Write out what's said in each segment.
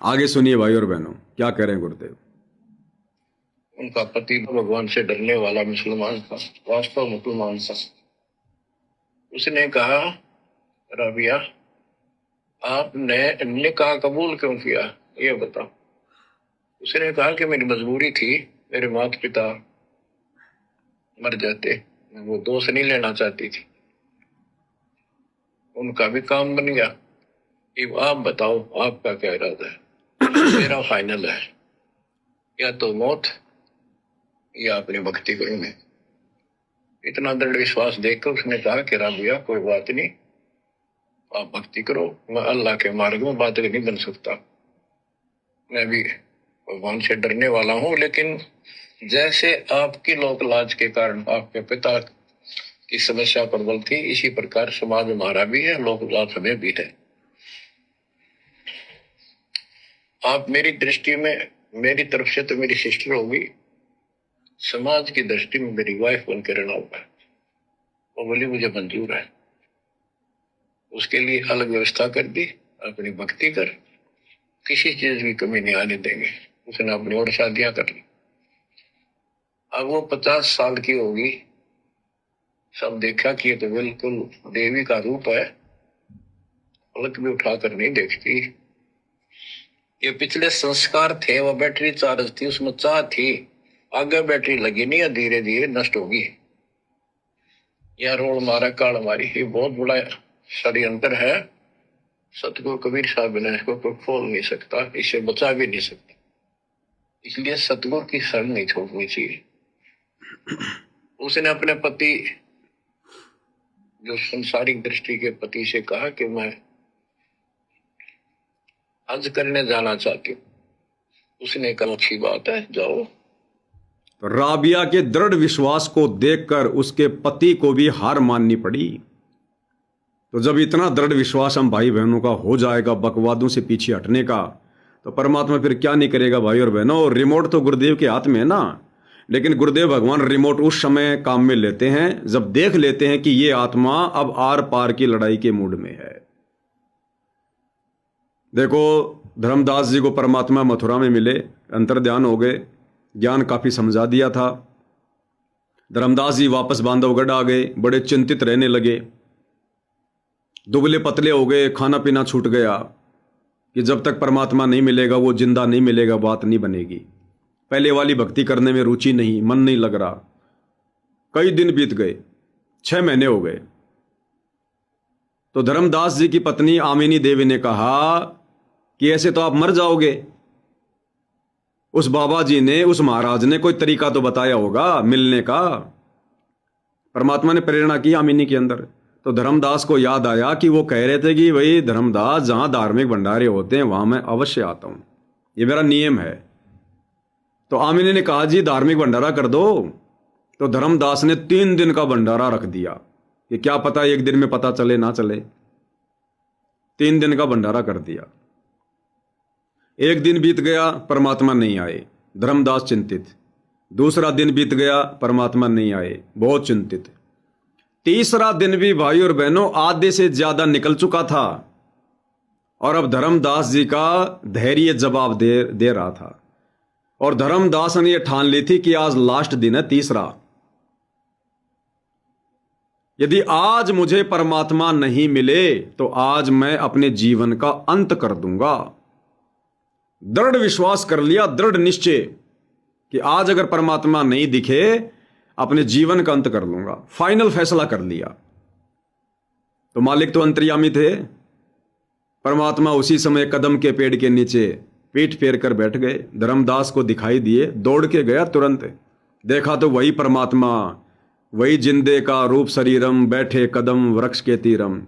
आगे सुनिए भाई और बहनों, क्या कह रहे हैं गुरुदेव। उनका पति भगवान से डरने वाला मुसलमान था, वास्तव मुसलमान था। उसने कहा, राबिया, आपने निकाह कबूल क्यों किया, ये बताओ। उसने कहा कि मेरी मजबूरी थी, मेरे माता पिता मर जाते, मैं वो दोष नहीं लेना चाहती थी। उनका भी काम बन गया। अब आप बताओ, आपका क्या इरादा है? मेरा फाइनल है, या तो मौत या अपनी भक्ति करूंगे। इतना दृढ़ विश्वास देखकर उसने कहा कि राबिया, कोई बात नहीं, आप भक्ति करो, मैं अल्लाह के मार्ग में बात नहीं बन सकता। मैं भी भगवान से डरने वाला हूँ, लेकिन जैसे आपकी लोक लाज के कारण आपके पिता की समस्या प्रबल थी, इसी प्रकार समाज हमारा भी है, लोक लाज हमें भी है। आप मेरी दृष्टि में, मेरी तरफ से तो मेरी सिस्टर होगी, समाज की दृष्टि में मेरी वाइफ बनकर रहना होगा। वो बोली, मुझे मंजूर है। उसके लिए अलग व्यवस्था कर दी, अपनी भक्ति कर, किसी चीज की कमी नहीं आने देंगे। उसने अपनी और शादियां कर ली। अब वो 50 साल की होगी। सब देखा कि ये तो बिल्कुल देवी का रूप है, पलक भी उठाकर नहीं देखती। ये पिछले संस्कार थे, वो बैटरी चार्ज थी, उसमें चाह थी, आगे बैटरी लगी नहीं, धीरे धीरे नष्ट होगी। यह रोड मारा काल मारी, ये बहुत बड़ा षड्यंत्र है। सतगुरु कबीर साहब ने इसको कोई खोल नहीं सकता, इसे बचा भी नहीं सकता। इसलिए सतगुरु की शरण नहीं छोड़नी चाहिए। उसने अपने पति, जो संसारिक दृष्टि के पति, से कहा कि मैं हज करने जाना चाहती हूँ। उसने कहा, अच्छी बात है, जाओ। तो राबिया के दृढ़ विश्वास को देखकर उसके पति को भी हार माननी पड़ी। तो जब इतना दृढ़ विश्वास हम भाई बहनों का हो जाएगा, बकवादों से पीछे हटने का, तो परमात्मा फिर क्या नहीं करेगा भाई और बहनों। रिमोट तो गुरुदेव के हाथ में है ना, लेकिन गुरुदेव भगवान रिमोट उस समय काम में लेते हैं जब देख लेते हैं कि ये आत्मा अब आर पार की लड़ाई के मूड में है। देखो, धर्मदास जी को परमात्मा मथुरा में मिले, अंतर्ध्यान हो गए, ज्ञान काफी समझा दिया था। धर्मदास जी वापस बांधवगढ़ आ गए, बड़े चिंतित रहने लगे, दुबले पतले हो गए, खाना पीना छूट गया कि जब तक परमात्मा नहीं मिलेगा, वो जिंदा नहीं मिलेगा, बात नहीं बनेगी। पहले वाली भक्ति करने में रुचि नहीं, मन नहीं लग रहा। कई दिन बीत गए, 6 महीने हो गए। तो धर्मदास जी की पत्नी आमिनी देवी ने कहा कि ऐसे तो आप मर जाओगे। उस बाबा जी ने, उस महाराज ने कोई तरीका तो बताया होगा मिलने का। परमात्मा ने प्रेरणा की आमिनी के अंदर। तो धर्मदास को याद आया कि वो कह रहे थे कि भाई धर्मदास, जहां धार्मिक भंडारे होते हैं वहां मैं अवश्य आता हूं, ये मेरा नियम है। तो आमिनी ने कहा, जी धार्मिक भंडारा कर दो। तो धर्मदास ने 3 दिन का भंडारा रख दिया कि क्या पता एक दिन में पता चले ना चले। 3 दिन का भंडारा कर दिया। एक दिन बीत गया, परमात्मा नहीं आए, धर्मदास चिंतित। दूसरा दिन बीत गया, परमात्मा नहीं आए, बहुत चिंतित। तीसरा दिन भी भाई और बहनों आधे से ज्यादा निकल चुका था और अब धर्मदास जी का धैर्य जवाब दे रहा था। और धर्मदास ने यह ठान ली थी कि आज लास्ट दिन है, तीसरा। यदि आज मुझे परमात्मा नहीं मिले तो आज मैं अपने जीवन का अंत कर दूंगा। दृढ़ विश्वास कर लिया, दृढ़ निश्चय कि आज अगर परमात्मा नहीं दिखे, अपने जीवन का अंत कर लूंगा। फाइनल फैसला कर लिया। तो मालिक तो अंतर्यामी थे। परमात्मा उसी समय कदम के पेड़ के नीचे पीठ फेर कर बैठ गए। धर्मदास को दिखाई दिए, दौड़ के गया तुरंत। देखा तो वही परमात्मा, वही जिंदे का रूप शरीरम, बैठे कदम वृक्ष के तीरम।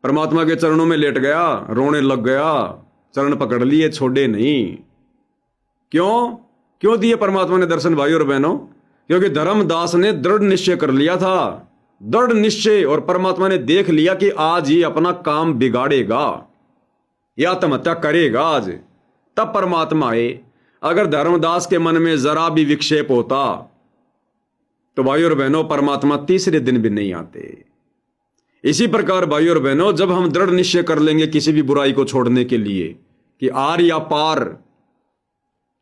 परमात्मा के चरणों में लेट गया, रोने लग गया, चरण पकड़ लिए, छोड़े नहीं। क्यों दिए परमात्मा ने दर्शन भाई और बहनों? क्योंकि धर्मदास ने दृढ़ निश्चय कर लिया था, दृढ़ निश्चय। और परमात्मा ने देख लिया कि आज ही अपना काम बिगाड़ेगा या आत्महत्या करेगा आज, तब परमात्मा आए। अगर धर्मदास के मन में जरा भी विक्षेप होता तो भाई और बहनों परमात्मा तीसरे दिन भी नहीं आते। इसी प्रकार भाई और बहनों, जब हम दृढ़ निश्चय कर लेंगे किसी भी बुराई को छोड़ने के लिए, कि आर या पार,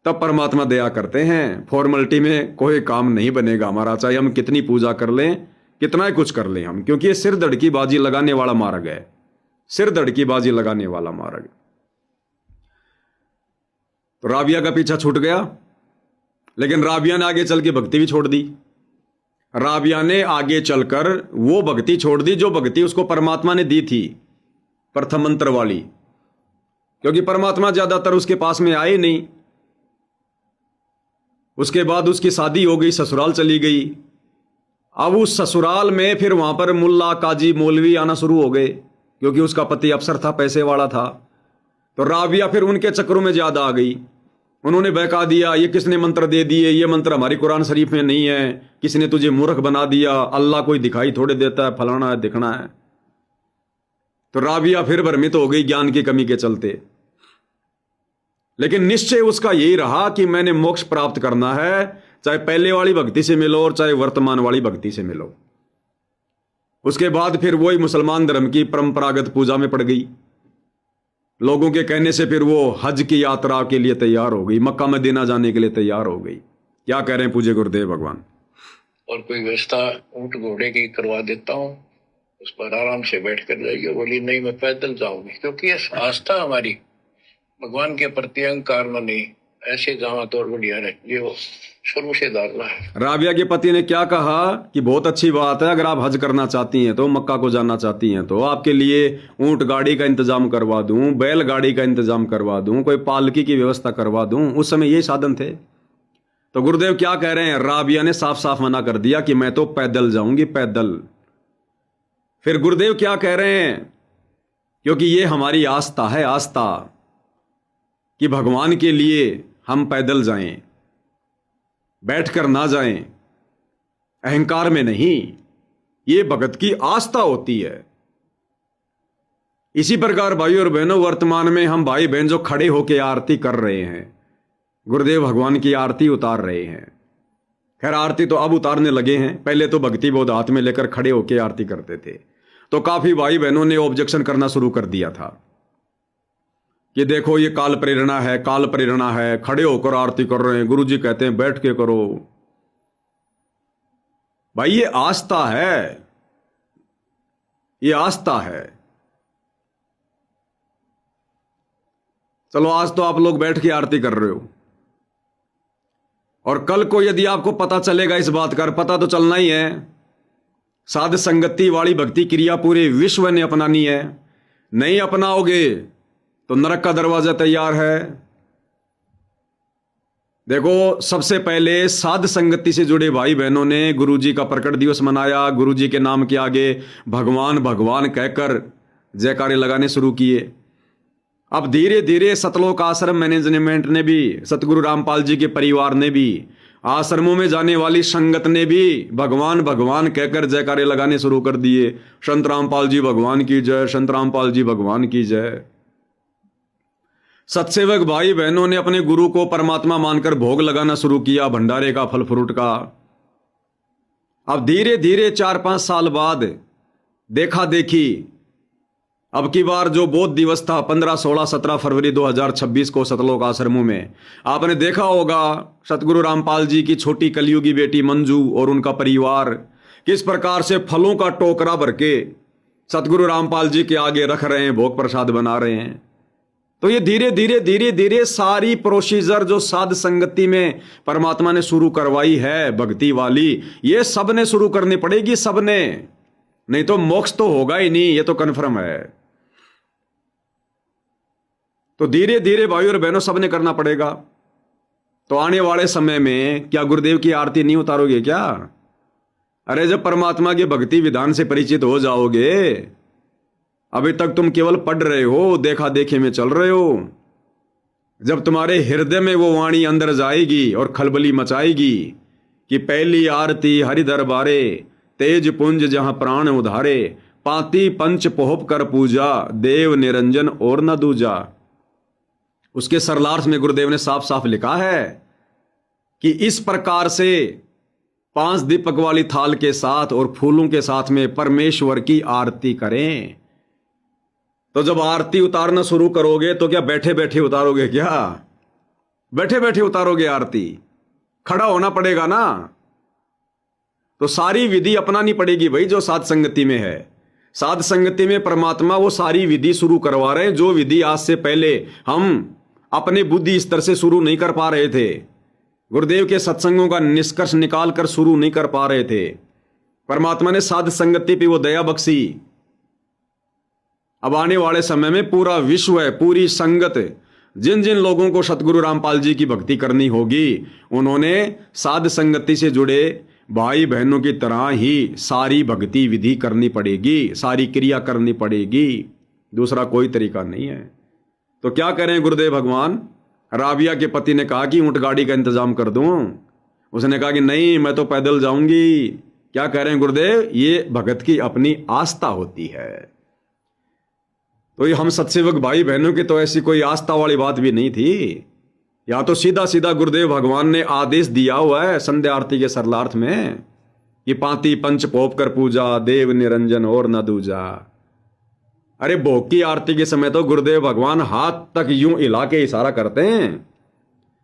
तब परमात्मा दया करते हैं। फॉर्मेलिटी में कोई काम नहीं बनेगा हमारा, चाहे हम कितनी पूजा कर लें, कितना ही कुछ कर लें हम, क्योंकि ये सिर धड़ की बाजी लगाने वाला मार्ग है, सिर धड़ की बाजी लगाने वाला मार्ग। तो राबिया का पीछा छूट गया, लेकिन राबिया ने आगे चल के भक्ति भी छोड़ दी। राबिया ने आगे चलकर वो भक्ति छोड़ दी जो भक्ति उसको परमात्मा ने दी थी, प्रथम मंत्र वाली, क्योंकि परमात्मा ज्यादातर उसके पास में आए नहीं। उसके बाद उसकी शादी हो गई, ससुराल चली गई। अब उस ससुराल में फिर वहां पर मुल्ला काजी मौलवी आना शुरू हो गए, क्योंकि उसका पति अफसर था, पैसे वाला था। तो राबिया फिर उनके चक्रों में ज्यादा आ गई। उन्होंने बहका दिया, ये किसने मंत्र दे दिए, ये मंत्र हमारी कुरान शरीफ में नहीं है, किसने तुझे मूर्ख बना दिया, अल्लाह कोई दिखाई थोड़े देता है, फलाना है, दिखना है। तो राबिया फिर भ्रमित हो गई ज्ञान की कमी के चलते। लेकिन निश्चय उसका यही रहा कि मैंने मोक्ष प्राप्त करना है, चाहे पहले वाली भक्ति से मिलो और चाहे वर्तमान वाली भक्ति से मिलो। उसके बाद फिर वही मुसलमान धर्म की परंपरागत पूजा में पड़ गई। लोगों के कहने से फिर वो हज की यात्रा के लिए तैयार हो गई, मक्का मदीना जाने के लिए तैयार हो गई। क्या कह रहे हैं पूज्य गुरुदेव भगवान? और कोई व्यवस्था ऊंट घोड़े की करवा देता हूँ, उस पर आराम से बैठ कर जाइए। बोली नहीं, मैं पैदल जाऊंगी, क्योंकि ये आस्था हमारी भगवान के प्रति अहंकार में नहीं, ऐसे जहां तो बढ़िया है, ये वो शुरू से डालना है। राबिया के पति ने क्या कहा कि बहुत अच्छी बात है, अगर आप हज करना चाहती हैं तो, मक्का को जाना चाहती हैं तो आपके लिए ऊंट गाड़ी का इंतजाम करवा दूं, बैल गाड़ी का इंतजाम करवा दूं, कोई पालकी की व्यवस्था करवा दूं। उस समय यही साधन थे। तो गुरुदेव क्या कह रहे हैं? राबिया ने साफ साफ मना कर दिया कि मैं तो पैदल जाऊंगी, पैदल। फिर गुरुदेव क्या कह रहे हैं? क्योंकि ये हमारी आस्था है, आस्था कि भगवान के लिए हम पैदल जाएं, बैठकर ना जाएं, अहंकार में नहीं। ये भगत की आस्था होती है। इसी प्रकार भाइयों और बहनों, वर्तमान में हम भाई बहन जो खड़े होकर आरती कर रहे हैं, गुरुदेव भगवान की आरती उतार रहे हैं। खैर आरती तो अब उतारने लगे हैं, पहले तो भक्ति बोध हाथ में लेकर खड़े होकर आरती करते थे। तो काफी भाई बहनों ने ऑब्जेक्शन करना शुरू कर दिया था कि देखो ये काल प्रेरणा है, काल प्रेरणा है, खड़े होकर आरती कर रहे हैं, गुरुजी कहते हैं बैठ के करो। भाई ये आस्था है, ये आस्था है। चलो आज तो आप लोग बैठ के आरती कर रहे हो, और कल को यदि आपको पता चलेगा इस बात का, पता तो चलना ही है, साध संगति वाली भक्ति क्रिया पूरे विश्व ने अपनानी है। नहीं अपनाओगे तो नरक का दरवाजा तैयार है। देखो सबसे पहले साध संगति से जुड़े भाई बहनों ने गुरुजी का प्रकट दिवस मनाया, गुरुजी के नाम के आगे भगवान भगवान कहकर जयकारे लगाने शुरू किए। अब धीरे धीरे सतलोक आश्रम मैनेजमेंट ने भी, सतगुरु रामपाल जी के परिवार ने भी, आश्रमों में जाने वाली संगत ने भी भगवान भगवान कहकर जयकारे लगाने शुरू कर दिए। संत रामपाल जी भगवान की जय, संत रामपाल जी भगवान की जय। सत्सेवक भाई बहनों ने अपने गुरु को परमात्मा मानकर भोग लगाना शुरू किया, भंडारे का, फल फ्रूट का। अब धीरे धीरे 4-5 साल बाद देखा देखी, अब की बार जो बोध दिवस था 15, 16, 17 फरवरी 2026 को सतलोक आश्रमों में, आपने देखा होगा सतगुरु रामपाल जी की छोटी कलयुगी बेटी मंजू और उनका परिवार किस प्रकार से फलों का टोकरा भर के सतगुरु रामपाल जी के आगे रख रहे हैं, भोग प्रसाद बना रहे हैं। तो ये धीरे धीरे धीरे धीरे सारी प्रोसीजर जो साध संगति में परमात्मा ने शुरू करवाई है भक्ति वाली, ये सब ने शुरू करनी पड़ेगी, सब ने, नहीं तो मोक्ष तो होगा ही नहीं, ये तो कन्फर्म है। तो धीरे धीरे भाइयों और बहनों सब ने करना पड़ेगा। तो आने वाले समय में क्या गुरुदेव की आरती नहीं उतारोगे क्या? अरे जब परमात्मा के भक्ति विधान से परिचित हो जाओगे, अभी तक तुम केवल पढ़ रहे हो, देखा देखे में चल रहे हो। जब तुम्हारे हृदय में वो वाणी अंदर जाएगी और खलबली मचाएगी कि पहली आरती हरि दरबारे, तेज पुंज जहां प्राण उधारे, पाती पंच पोहप कर पूजा, देव निरंजन और न दूजा। उसके सरलार्थ में गुरुदेव ने साफ साफ लिखा है कि इस प्रकार से 5 दीपक वाली थाल के साथ और फूलों के साथ में परमेश्वर की आरती करें। तो जब आरती उतारना शुरू करोगे तो क्या बैठे बैठे उतारोगे? क्या बैठे बैठे उतारोगे आरती? खड़ा होना पड़ेगा ना। तो सारी विधि अपनानी पड़ेगी भाई, जो साध संगति में है। साध संगति में परमात्मा वो सारी विधि शुरू करवा रहे हैं, जो विधि आज से पहले हम अपने बुद्धि स्तर से शुरू नहीं कर पा रहे थे, गुरुदेव के सत्संगों का निष्कर्ष निकाल कर शुरू नहीं कर पा रहे थे। परमात्मा ने साध संगति पे वो दया बख्शी। अब आने वाले समय में पूरा विश्व है, पूरी संगत, जिन जिन लोगों को सतगुरु रामपाल जी की भक्ति करनी होगी, उन्होंने साध संगति से जुड़े भाई बहनों की तरह ही सारी भक्ति विधि करनी पड़ेगी, सारी क्रिया करनी पड़ेगी। दूसरा कोई तरीका नहीं है। तो क्या करें गुरुदेव भगवान? राबिया के पति ने कहा कि ऊंट गाड़ी का इंतजाम कर दूं। उसने कहा कि नहीं, मैं तो पैदल जाऊंगी। क्या कह रहे हैं गुरुदेव? ये भगत की अपनी आस्था होती है। तो ये हम सत्सेवक भाई बहनों की तो ऐसी कोई आस्था वाली बात भी नहीं थी। या तो सीधा सीधा गुरुदेव भगवान ने आदेश दिया हुआ है संध्या आरती के सरलार्थ में कि पांति पंच पोप कर पूजा, देव निरंजन और न दूजा। अरे भोग की आरती के समय तो गुरुदेव भगवान हाथ तक यूं हिला के इशारा करते हैं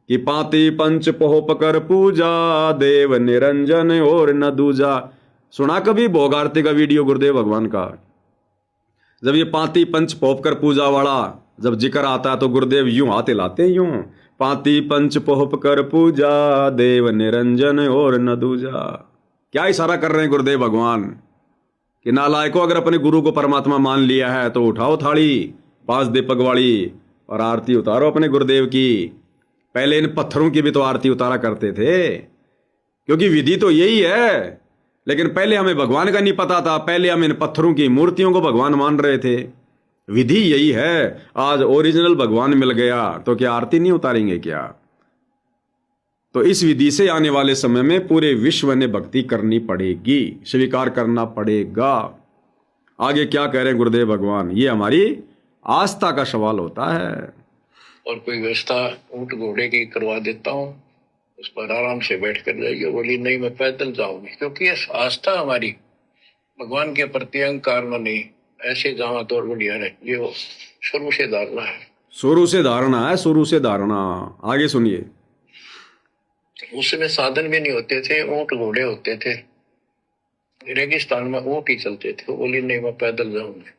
कि पांति पंच पोप कर पूजा, देव निरंजन और न दूजा। सुना कभी भोग आरती का वीडियो गुरुदेव भगवान का? जब ये पांति पंच पोप कर पूजा वाला जब जिक्र आता है तो गुरुदेव यूं हाथ हिलाते हैं, यूं पांति पंच पोप कर पूजा, देव निरंजन और न दूजा। क्या इशारा कर रहे हैं गुरुदेव भगवान कि नालायकों, अगर अपने गुरु को परमात्मा मान लिया है तो उठाओ थाली 5 दीपक वाली और आरती उतारो अपने गुरुदेव की। पहले इन पत्थरों की भी तो आरती उतारा करते थे, क्योंकि विधि तो यही है। लेकिन पहले हमें भगवान का नहीं पता था, पहले हम इन पत्थरों की मूर्तियों को भगवान मान रहे थे। विधि यही है। आज ओरिजिनल भगवान मिल गया तो क्या आरती नहीं उतारेंगे क्या? तो इस विधि से आने वाले समय में पूरे विश्व ने भक्ति करनी पड़ेगी, स्वीकार करना पड़ेगा। आगे क्या कह रहे हैं गुरुदेव भगवान? ये हमारी आस्था का सवाल होता है। और कोई व्यवस्था ऊंट घोड़े की करवा देता हूँ, उस पर आराम से बैठ कर जाइए। बोली नहीं, मैं पैदल जाऊंगी, क्योंकि ये आस्था हमारी भगवान के प्रति अहंकार में नहीं, ऐसे जहां तो बढ़िया है। ये वो शुरू से धारणा है, शुरू से धारणा है, शुरू से धारणा। आगे सुनिए। उसमें साधन भी नहीं होते थे, ऊंट घोड़े होते थे, रेगिस्तान में ऊंट ही चलते थे। बोली नहीं, मैं पैदल जाऊंगी।